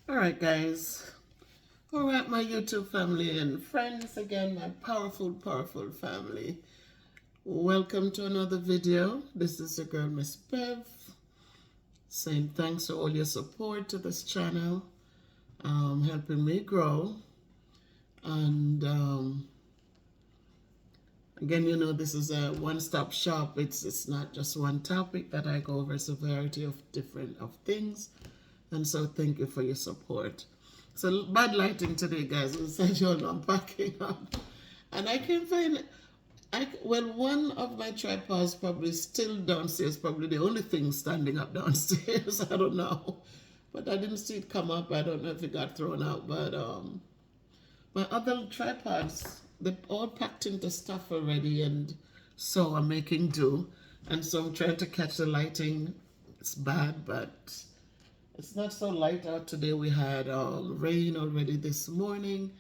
All right, guys. All right, my YouTube family and friends, again, my powerful family. Welcome to another video. This is your girl, Miss Bev, saying thanks for all your support to this channel, helping me grow. And again, this is a one-stop shop. It's not just one topic that I go over. It's a variety of different things. And so thank you for your support. So bad lighting today, guys. As you all know, I'm packing up. And I can find, one of my tripods probably still downstairs, probably the only thing standing up downstairs. I don't know. But I didn't see it come up. I don't know if it got thrown out. But my other tripods, they're all packed into stuff already. And so I'm making do. And so I'm trying to catch the lighting. It's bad, but it's not so light out today. We had rain already this morning,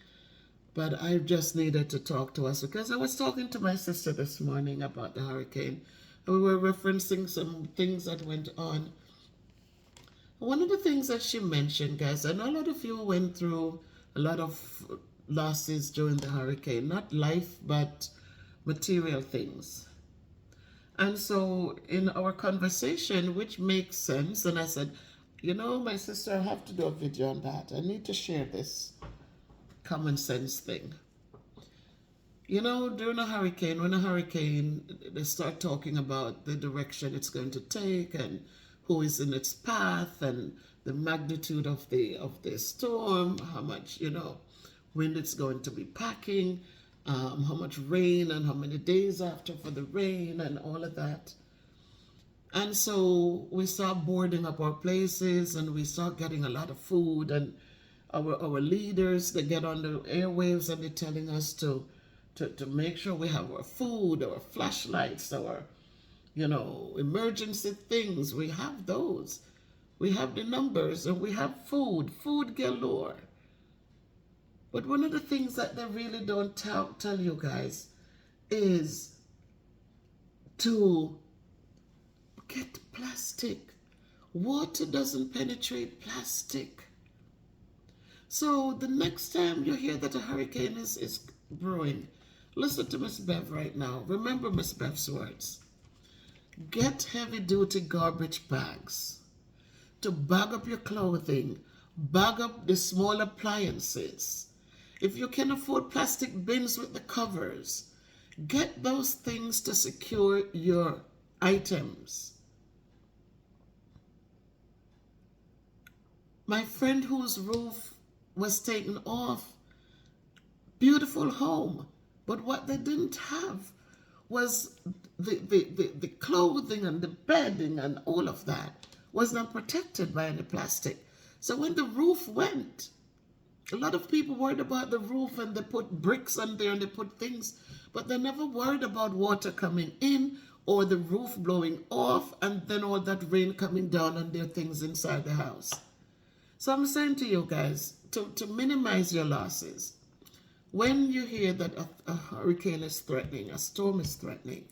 but I just needed to talk to us because I was talking to my sister this morning about the hurricane. And we were referencing some things that went on. One of the things that she mentioned, guys, I know a lot of you went through a lot of losses during the hurricane, not life, but material things. And so in our conversation, which makes sense, and I said, my sister, I have to do a video on that. I need to share this common sense thing. During a hurricane, they start talking about the direction it's going to take and who is in its path and the magnitude of the storm, how much, wind it's going to be packing, how much rain and how many days after for the rain and all of that. And so we start boarding up our places and we start getting a lot of food, and our leaders, they get on the airwaves and they're telling us to make sure we have our food, our flashlights, our, emergency things. We have those. We have the numbers and we have food galore. But one of the things that they really don't tell you guys is to get plastic. Water doesn't penetrate plastic. So the next time you hear that a hurricane is brewing, listen to Miss Bev right now. Remember Miss Bev's words. Get heavy-duty garbage bags to bag up your clothing, bag up the small appliances. If you can afford plastic bins with the covers, get those things to secure your items. My friend whose roof was taken off, beautiful home, but what they didn't have was the clothing and the bedding and all of that was not protected by any plastic. So when the roof went, a lot of people worried about the roof and they put bricks on there and they put things, but they never worried about water coming in or the roof blowing off and then all that rain coming down on their things inside the house. So I'm saying to you guys, to minimize your losses, when you hear that a hurricane is threatening, a storm is threatening,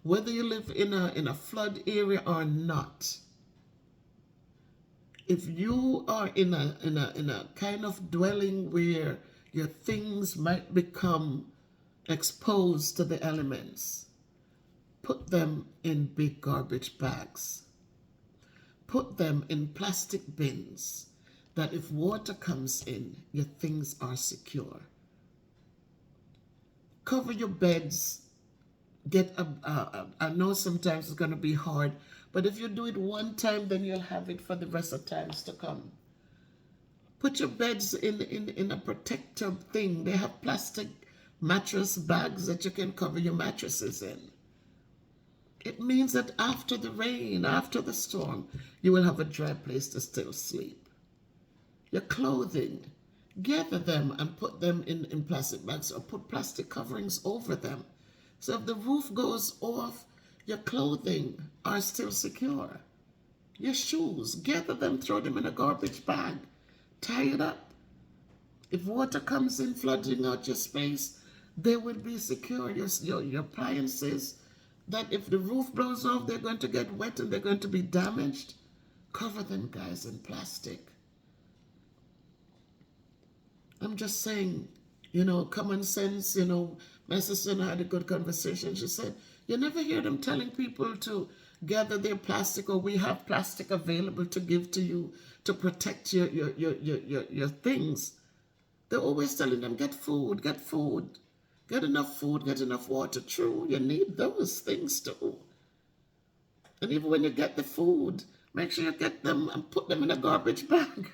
whether you live in a flood area or not, if you are in a kind of dwelling where your things might become exposed to the elements, put them in big garbage bags. Put them in plastic bins that if water comes in, your things are secure. Cover your beds. I know sometimes it's going to be hard, but if you do it one time, then you'll have it for the rest of times to come. Put your beds in a protective thing. They have plastic mattress bags that you can cover your mattresses in. It means that after the rain, after the storm, you will have a dry place to still sleep. Your clothing, gather them and put them in plastic bags or put plastic coverings over them. So if the roof goes off, your clothing are still secure. Your shoes, gather them, throw them in a garbage bag, tie it up. If water comes in flooding out your space, they will be secure. Your appliances, that if the roof blows off, they're going to get wet and they're going to be damaged. Cover them, guys, in plastic. just saying, common sense, my sister and I had a good conversation. She said, you never hear them telling people to gather their plastic, or we have plastic available to give to you to protect your things. They're always telling them, get food, get food, get enough food, get enough water. True, you need those things too. And even when you get the food, make sure you get them and put them in a garbage bag.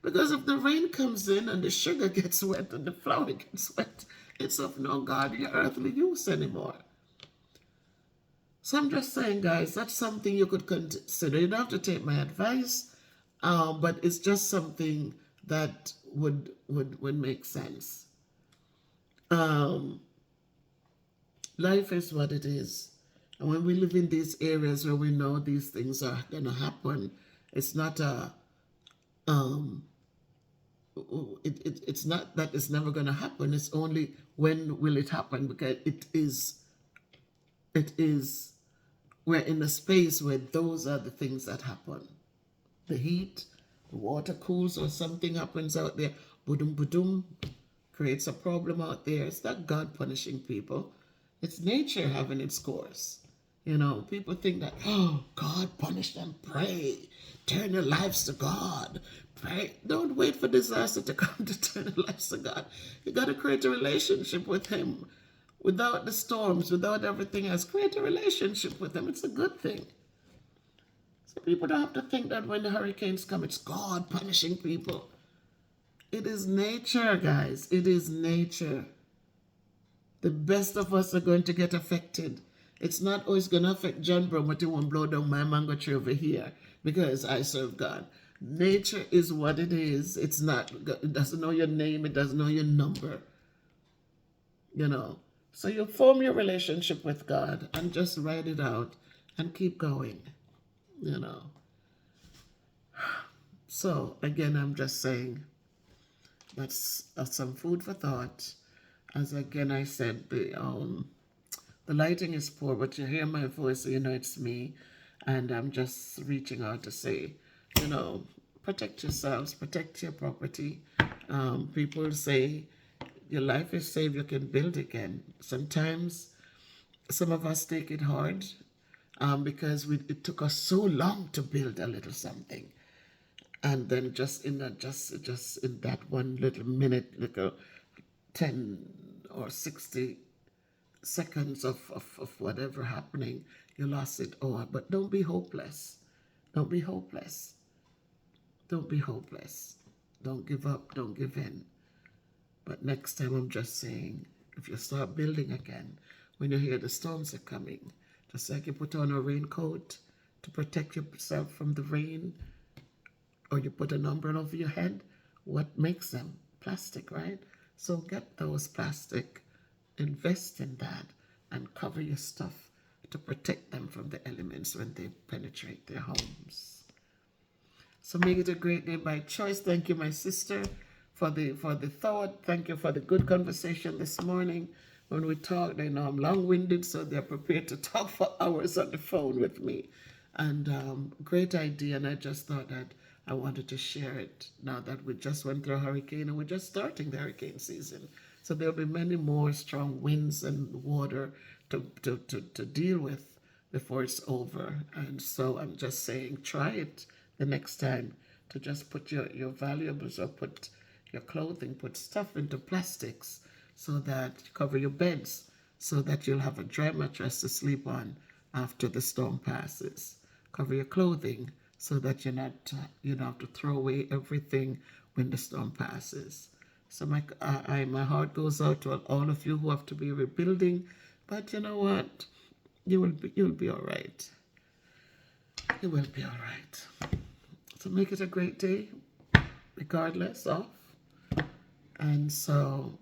Because if the rain comes in and the sugar gets wet and the flour gets wet, it's of no godly earthly use anymore. So I'm just saying, guys, that's something you could consider. You don't have to take my advice, but it's just something that would make sense. Life is what it is. And when we live in these areas where we know these things are going to happen, it's not it's not that it's never going to happen. It's only when will it happen, because it is we're in a space where those are the things that happen. The heat, the water cools, or something happens out there, boom, boom, creates a problem out there. It's not God punishing people. It's nature having its course. People think that, oh, God punish them. Pray. Turn your lives to God. Pray. Don't wait for disaster to come to turn your lives to God. You got to create a relationship with Him. Without the storms, without everything else, create a relationship with Him. It's a good thing. So people don't have to think that when the hurricanes come, it's God punishing people. It is nature, guys. It is nature. The best of us are going to get affected. It's not always going to affect John Brown, but it won't blow down my mango tree over here because I serve God. Nature is what it is. It's not, it doesn't know your name. It doesn't know your number. So you form your relationship with God and just write it out and keep going, So again, I'm just saying that's some food for thought. As again I said, the lighting is poor, but you hear my voice, so it's me. And I'm just reaching out to say, protect yourselves, protect your property. People say your life is safe, you can build again. Sometimes some of us take it hard because it took us so long to build a little something. And then just in that one little minute, little 10 or 60 seconds of whatever happening, you lost it all. But don't be hopeless. Don't be hopeless. Don't be hopeless. Don't give up. Don't give in. But next time, I'm just saying, if you start building again, when you hear the storms are coming, just like you put on a raincoat to protect yourself from the rain, or you put an umbrella over your head, what makes them? Plastic, right? So get those plastic, invest in that, and cover your stuff to protect them from the elements when they penetrate their homes. So make it a great day by choice. Thank you, my sister, for the thought. Thank you for the good conversation this morning. When we talk, they know I'm long-winded, so they're prepared to talk for hours on the phone with me. And great idea, and I just thought that I wanted to share it now that we just went through a hurricane and we're just starting the hurricane season. So there'll be many more strong winds and water to deal with before it's over. And so I'm just saying, try it the next time to just put your valuables, or put your clothing, put stuff into plastics so that you cover your beds, so that you'll have a dry mattress to sleep on after the storm passes. Cover your clothing so that you don't have to throw away everything when the storm passes. So my heart goes out to all of you who have to be rebuilding, but you know what? You'll be all right. You will be all right. So make it a great day, regardless of. And so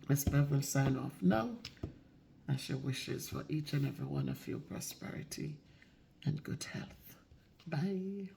Ms. Bev will sign off now. As your wishes for each and every one of you prosperity and good health. Bye.